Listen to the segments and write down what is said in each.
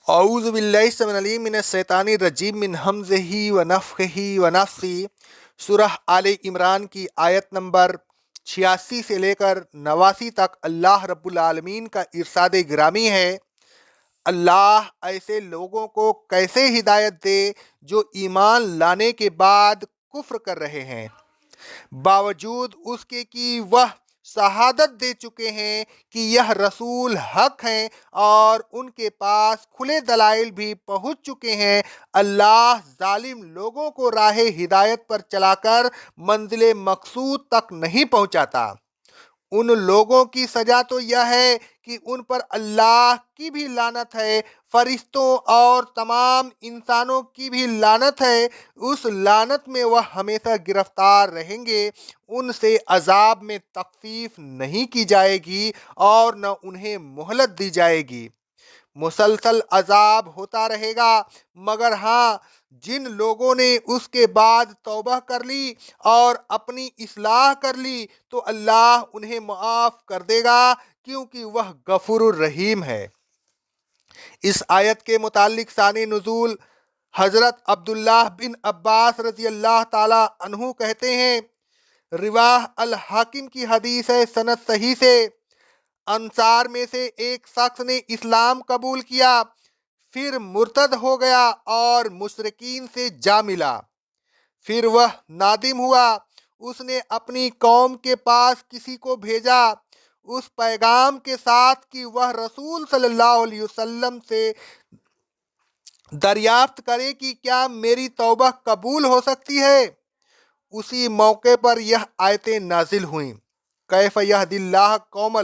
اعوذ باللہ السمیع العلیم من الشیطان الرجیم من ہمزہ ونفخہ ونفثہ۔ سورہ آل عمران کی آیت نمبر 86 سے لے کر 89 تک اللہ رب العالمین کا ارشاد گرامی ہے، اللہ ایسے لوگوں کو کیسے ہدایت دے جو ایمان لانے کے بعد کفر کر رہے ہیں، باوجود اس کے کہ وہ شہادت دے چکے ہیں کہ یہ رسول حق ہیں اور ان کے پاس کھلے دلائل بھی پہنچ چکے ہیں۔ اللہ ظالم لوگوں کو راہ ہدایت پر چلا کر منزل مقصود تک نہیں پہنچاتا۔ ان لوگوں کی سزا تو یہ ہے کہ ان پر اللہ کی بھی لعنت ہے، فرشتوں اور تمام انسانوں کی بھی لعنت ہے، اس لعنت میں وہ ہمیشہ گرفتار رہیں گے، ان سے عذاب میں تخفیف نہیں کی جائے گی اور نہ انہیں مہلت دی جائے گی، مسلسل عذاب ہوتا رہے گا۔ مگر ہاں، جن لوگوں نے اس کے بعد توبہ کر لی اور اپنی اصلاح کر لی تو اللہ انہیں معاف کر دے گا، کیونکہ وہ غفور الرحیم ہے۔ اس آیت کے متعلق ثانی نزول حضرت عبداللہ بن عباس رضی اللہ تعالی عنہ کہتے ہیں، رواہ الحاکم کی حدیث ہے سند صحیح سے، انصار میں سے ایک شخص نے اسلام قبول کیا، پھر مرتد ہو گیا اور مشرکین سے جا ملا، پھر وہ نادم ہوا، اس نے اپنی قوم کے پاس کسی کو بھیجا اس پیغام کے ساتھ کہ وہ رسول صلی اللہ علیہ وسلم سے دریافت کرے کہ کیا میری توبہ قبول ہو سکتی ہے۔ اسی موقع پر یہ آیتیں نازل ہوئیں، کیف یہدی اللہ قوم،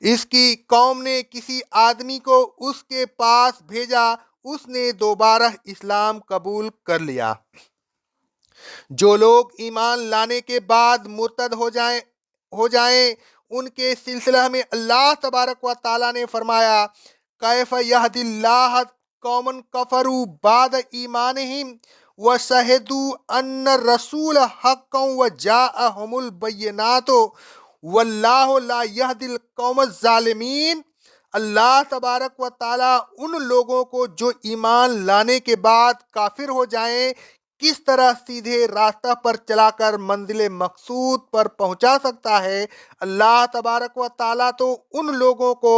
اس کی قوم نے کسی آدمی کو اس کے پاس بھیجا، اس نے دوبارہ اسلام قبول کر لیا۔ جو لوگ ایمان لانے کے بعد مرتد ہو جائیں ان کے سلسلہ میں اللہ تبارک و تعالیٰ نے فرمایا، کیف یہدی اللہ قوما کفروا بعد ایمانہم وشہدوا ان الرسول حق وجاءہم البینات واللہ لا یہدی القوم الظالمین۔ اللہ تبارک و تعالیٰ ان لوگوں کو جو ایمان لانے کے بعد کافر ہو جائیں کس طرح سیدھے راستہ پر چلا کر منزل مقصود پر پہنچا سکتا ہے۔ اللہ تبارک و تعالیٰ تو ان لوگوں کو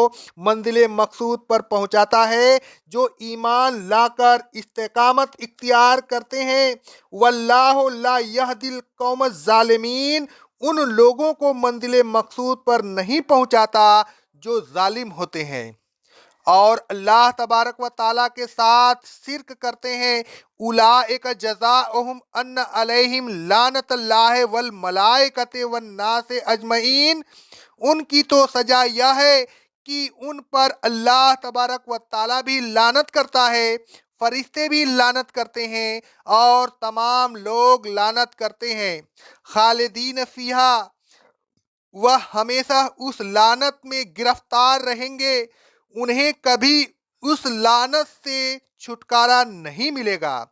منزل مقصود پر پہنچاتا ہے جو ایمان لا کر استقامت اختیار کرتے ہیں، واللہ لا یہدی القوم الظالمین، ان لوگوں کو منزل مقصود پر نہیں پہنچاتا جو ظالم ہوتے ہیں اور اللہ تبارک و تعالیٰ کے ساتھ شرک کرتے ہیں۔ اولئک جزاؤہم ان علیہم لعنت اللہ والملائکۃ والناس اجمعین، ان کی تو سزا یہ ہے کہ ان پر اللہ تبارک و تعالیٰ بھی لعنت کرتا ہے، فرشتے بھی لعنت کرتے ہیں اور تمام لوگ لعنت کرتے ہیں، خالدین فیہا، وہ ہمیشہ اس لعنت میں گرفتار رہیں گے، انہیں کبھی اس لعنت سے چھٹکارا نہیں ملے گا۔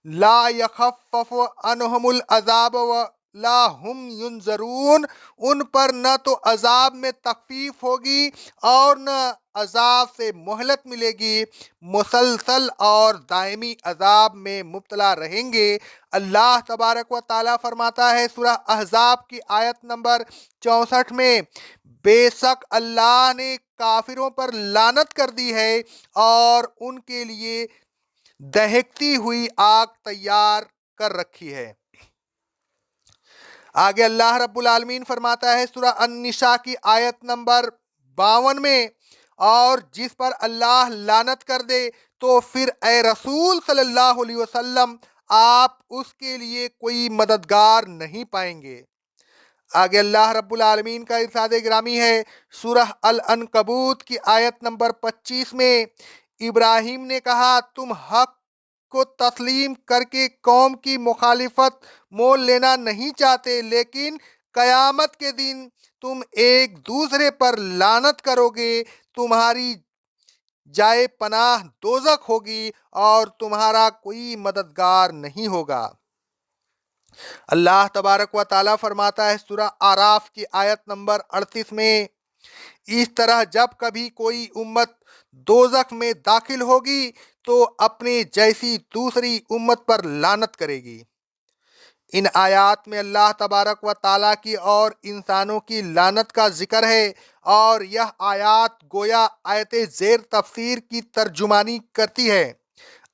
لا یخفف عنہم العذاب ولا ہم ینظرون، ان پر نہ تو عذاب میں تخفیف ہوگی اور نہ عذاب سے مہلت ملے گی، مسلسل اور دائمی عذاب میں مبتلا رہیں گے۔ اللہ تبارک و تعالیٰ فرماتا ہے سورہ احزاب کی آیت نمبر 64 میں، بے شک اللہ نے کافروں پر لعنت کر دی ہے اور ان کے لیے دہکتی ہوئی آگ تیار کر رکھی ہے۔ آگے اللہ رب العالمین فرماتا ہے سورہ النساء کی آیت نمبر 52 میں، اور جس پر اللہ لعنت کر دے تو پھر اے رسول صلی اللہ علیہ وسلم آپ اس کے لیے کوئی مددگار نہیں پائیں گے۔ آگے اللہ رب العالمین کا ارشاد گرامی ہے سورہ العنکبوت کی آیت نمبر 25 میں، ابراہیم نے کہا تم حق کو تسلیم کر کے قوم کی مخالفت مول لینا نہیں چاہتے، لیکن قیامت کے دن تم ایک دوسرے پر لعنت کرو گے، تمہاری جائے پناہ دوزخ ہوگی اور تمہارا کوئی مددگار نہیں ہوگا۔ اللہ تبارک و تعالیٰ فرماتا ہے سورہ اعراف کی آیت نمبر 38 میں، اس طرح جب کبھی کوئی امت دوزخ میں داخل ہوگی تو اپنے جیسی دوسری امت پر لعنت کرے گی۔ ان آیات میں اللہ تبارک و تعالیٰ کی اور انسانوں کی لعنت کا ذکر ہے، اور یہ آیات گویا آیت زیر تفسیر کی ترجمانی کرتی ہے۔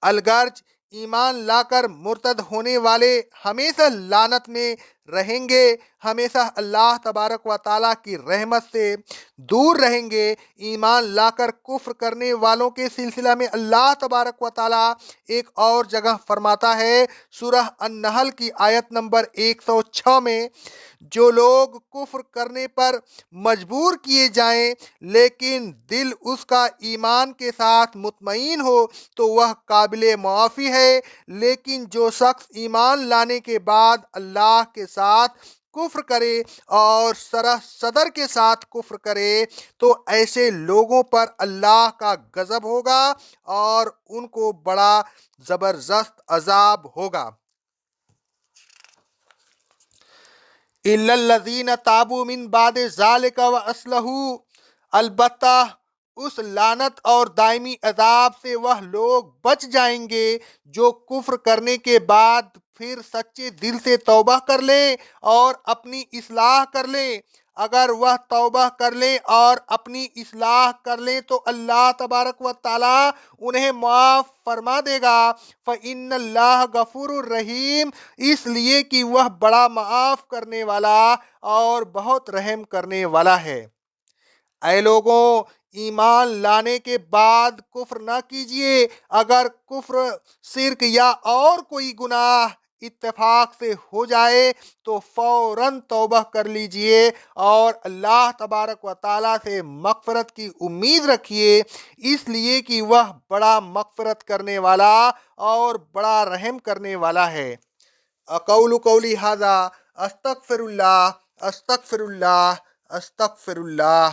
الگرچہ ایمان لا کر مرتد ہونے والے ہمیشہ لعنت میں رہیں گے، ہمیشہ اللہ تبارک و تعالیٰ کی رحمت سے دور رہیں گے۔ ایمان لا کر کفر کرنے والوں کے سلسلہ میں اللہ تبارک و تعالیٰ ایک اور جگہ فرماتا ہے، سورہ النحل کی آیت نمبر 106 میں، جو لوگ کفر کرنے پر مجبور کیے جائیں لیکن دل اس کا ایمان کے ساتھ مطمئن ہو تو وہ قابل معافی ہے، لیکن جو شخص ایمان لانے کے بعد اللہ کے ساتھ کفر کرے اور سرح صدر کے ساتھ کفر کرے تو ایسے لوگوں پر اللہ کا غضب ہوگا اور ان کو بڑا زبردست عذاب ہوگا۔ إِلَّا الَّذِينَ تَابُوا مِن بَعْدِ ذَلِكَ وَأَصْلَحُوا، البتہ اس لعنت اور دائمی عذاب سے وہ لوگ بچ جائیں گے جو کفر کرنے کے بعد پھر سچے دل سے توبہ کر لیں اور اپنی اصلاح کر لیں۔ اگر وہ توبہ کر لیں اور اپنی اصلاح کر لیں تو اللہ تبارک و تعالیٰ انہیں معاف فرما دے گا۔ فَإِنَّ اللَّهَ غَفُورٌ رَحِيمٌ، اس لیے کہ وہ بڑا معاف کرنے والا اور بہت رحم کرنے والا ہے۔ اے لوگوں، ایمان لانے کے بعد کفر نہ کیجیے۔ اگر کفر، شرک یا اور کوئی گناہ اتفاق سے ہو جائے تو فوراً توبہ کر لیجئے اور اللہ تبارک و تعالیٰ سے مغفرت کی امید رکھیے، اس لیے کہ وہ بڑا مغفرت کرنے والا اور بڑا رحم کرنے والا ہے۔ اقول قولی ھذا، استغفر اللہ، استغفر اللہ، استغفر اللہ۔